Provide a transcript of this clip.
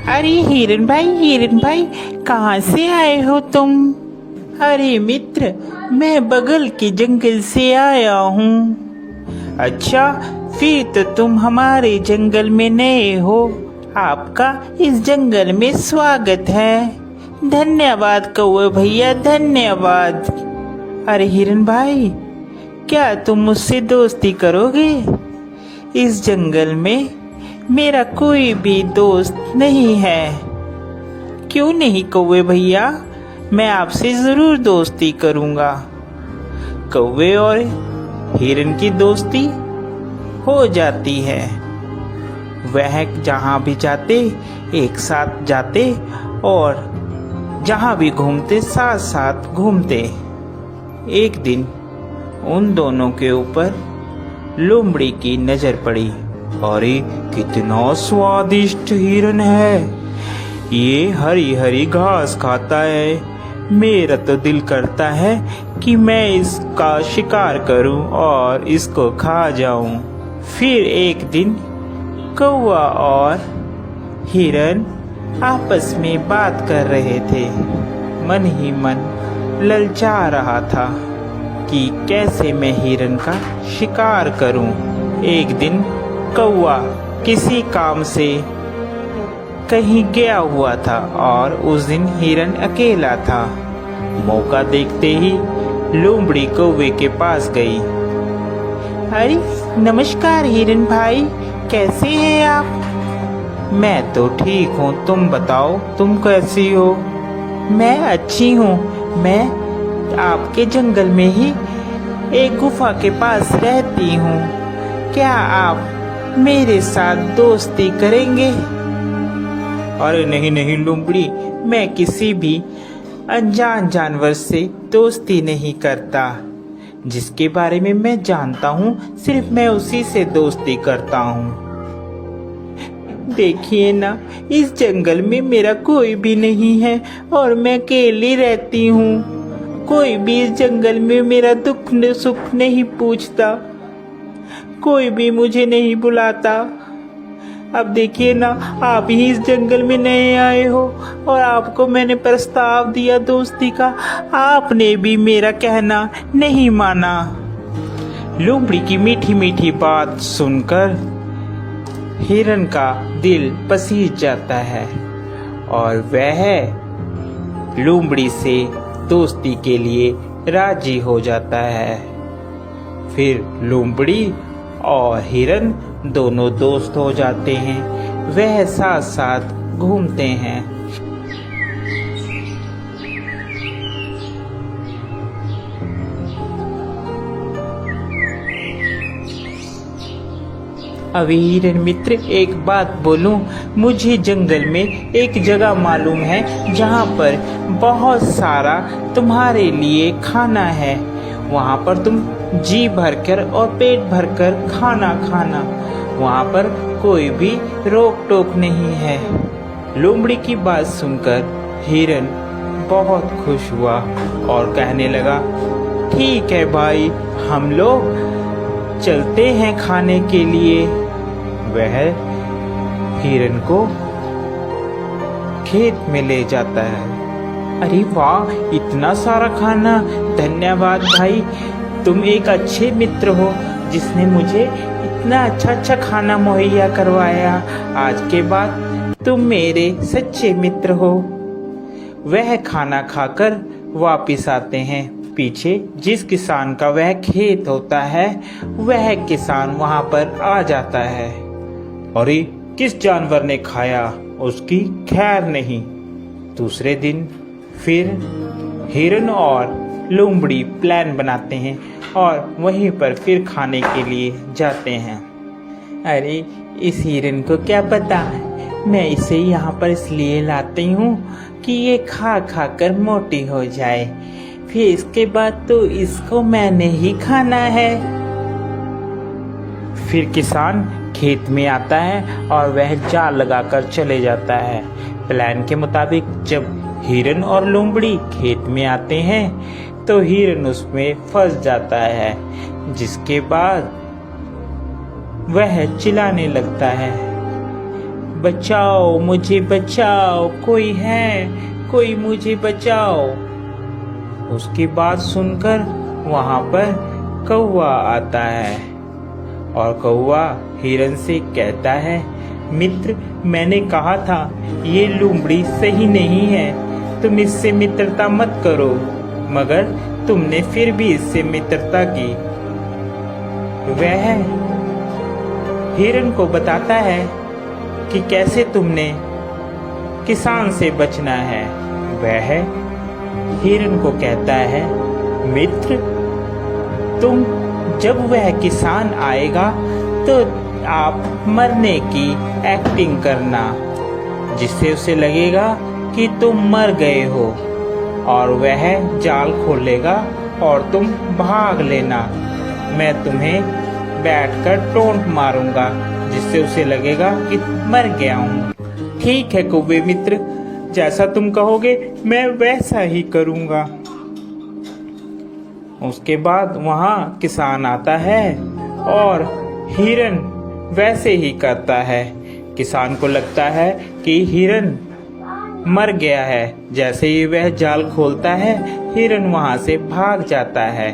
अरे हिरन भाई कहाँ से आए हो तुम? अरे मित्र, मैं बगल के जंगल से आया हूँ। अच्छा, फिर तो तुम हमारे जंगल में नए हो। आपका इस जंगल में स्वागत है। धन्यवाद कौवे भैया, धन्यवाद। अरे हिरन भाई, क्या तुम मुझसे दोस्ती करोगे? इस जंगल में मेरा कोई भी दोस्त नहीं है। क्यों नहीं कौवे भैया, मैं आपसे जरूर दोस्ती करूंगा। कौवे और हिरन की दोस्ती हो जाती है। वह जहाँ भी जाते एक साथ जाते और जहाँ भी घूमते साथ साथ घूमते। एक दिन उन दोनों के ऊपर लोमड़ी की नजर पड़ी। अरे कितना स्वादिष्ट हिरन है, ये हरी हरी घास खाता है। मेरा तो दिल करता है कि मैं इसका शिकार करूं और इसको खा जाऊं। फिर एक दिन कौवा और हिरन आपस में बात कर रहे थे। मन ही मन ललचा रहा था कि कैसे मैं हिरन का शिकार करूं। एक दिन कौवा किसी काम से कहीं गया हुआ था और उस दिन हिरन अकेला था। मौका देखते ही लोमड़ी कौवे के पास गई। अरे नमस्कार हिरन भाई, कैसे हैं आप? मैं तो ठीक हूँ, तुम बताओ तुम कैसी हो? मैं अच्छी हूँ। मैं आपके जंगल में ही एक गुफा के पास रहती हूँ। क्या आप मेरे साथ दोस्ती करेंगे? अरे नहीं नहीं लोमड़ी, मैं किसी भी अनजान जानवर से दोस्ती नहीं करता। जिसके बारे में मैं जानता हूँ सिर्फ मैं उसी से दोस्ती करता हूँ। देखिए ना, इस जंगल में मेरा कोई भी नहीं है और मैं अकेली रहती हूँ। कोई भी इस जंगल में मेरा दुख सुख नहीं पूछता, कोई भी मुझे नहीं बुलाता। अब देखिए ना, आप ही इस जंगल में नए आए हो और आपको मैंने प्रस्ताव दिया दोस्ती का, आपने भी मेरा कहना नहीं माना। लोमड़ी की मीठी मीठी बात सुनकर हिरन का दिल पसीज जाता है और वह लोमड़ी से दोस्ती के लिए राजी हो जाता है। फिर लोमड़ी और हिरन दोनों दोस्त हो जाते हैं। वह साथ साथ घूमते हैं। अभी हिरन मित्र, एक बात बोलूं, मुझे जंगल में एक जगह मालूम है जहाँ पर बहुत सारा तुम्हारे लिए खाना है। वहाँ पर तुम जी भरकर और पेट भरकर खाना खाना। वहाँ पर कोई भी रोक टोक नहीं है। लोमड़ी की बात सुनकर हिरन बहुत खुश हुआ और कहने लगा, ठीक है भाई, हम लोग चलते हैं खाने के लिए। वह हिरन को खेत में ले जाता है। अरे वाह, इतना सारा खाना! धन्यवाद भाई, तुम एक अच्छे मित्र हो जिसने मुझे इतना अच्छा खाना मुहैया करवाया। आज के बाद तुम मेरे सच्चे मित्र हो। वह खाना खाकर वापिस आते हैं। पीछे जिस किसान का वह खेत होता है, वह किसान वहां पर आ जाता है। अरे किस जानवर ने खाया, उसकी खैर नहीं। दूसरे दिन फिर हिरन और लोमड़ी प्लान बनाते हैं और वहीं पर फिर खाने के लिए जाते हैं। अरे इस हिरन को क्या पता, मैं इसे यहाँ पर इसलिए लाती हूँ कि ये खा खा कर मोटी हो जाए, फिर इसके बाद तो इसको मैंने ही खाना है। फिर किसान खेत में आता है और वह जाल लगाकर चले जाता है। प्लान के मुताबिक जब हिरन और लोमड़ी खेत में आते हैं तो हिरन उसमें फंस जाता है, जिसके बाद वह चिल्लाने लगता है, बचाओ, मुझे बचाओ, कोई है, कोई मुझे बचाओ। उसकी बात सुनकर वहां पर कौवा आता है और कौवा हिरन से कहता है, मित्र, मैंने कहा था ये लोमड़ी सही नहीं है, तुम इससे मित्रता मत करो, मगर तुमने फिर भी इससे मित्रता की। वह हिरन को बताता है कि कैसे तुमने किसान से बचना है। वह हिरन को कहता है, मित्र, तुम जब वह किसान आएगा तो आप मरने की एक्टिंग करना, जिससे उसे लगेगा कि तुम मर गए हो, और वह जाल खोलेगा और तुम भाग लेना। मैं तुम्हें बैठकर टोंट मारूंगा, जिससे उसे लगेगा कि मर गया हूँ। ठीक है कौवे मित्र, जैसा तुम कहोगे मैं वैसा ही करूँगा। उसके बाद वहाँ किसान आता है और हिरन वैसे ही करता है। किसान को लगता है कि हिरन मर गया है। जैसे ही वह जाल खोलता है, हिरन वहाँ से भाग जाता है।